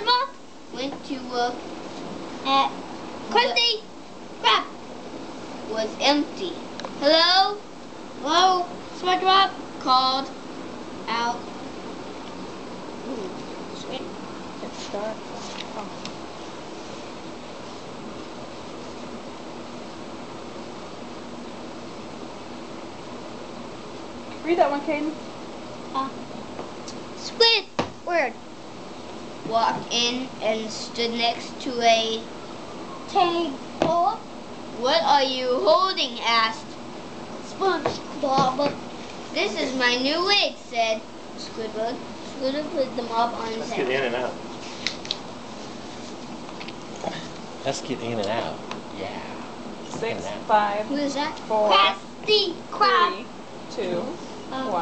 SpongeBob went to look at Krusty Krab. Was empty. Hello? Hello? SpongeBob called out. It's dark. Oh. Read that one, Caden. Squidward walked in and stood next to a table. What are you holding? Asked SpongeBob. This is my new wig, said Squidward. Squidward put them up on his Let's head. get in and out. Let's get in and out. Yeah. 6, 5, Who is that? 4, Krusty Krab. 3, 2, 1.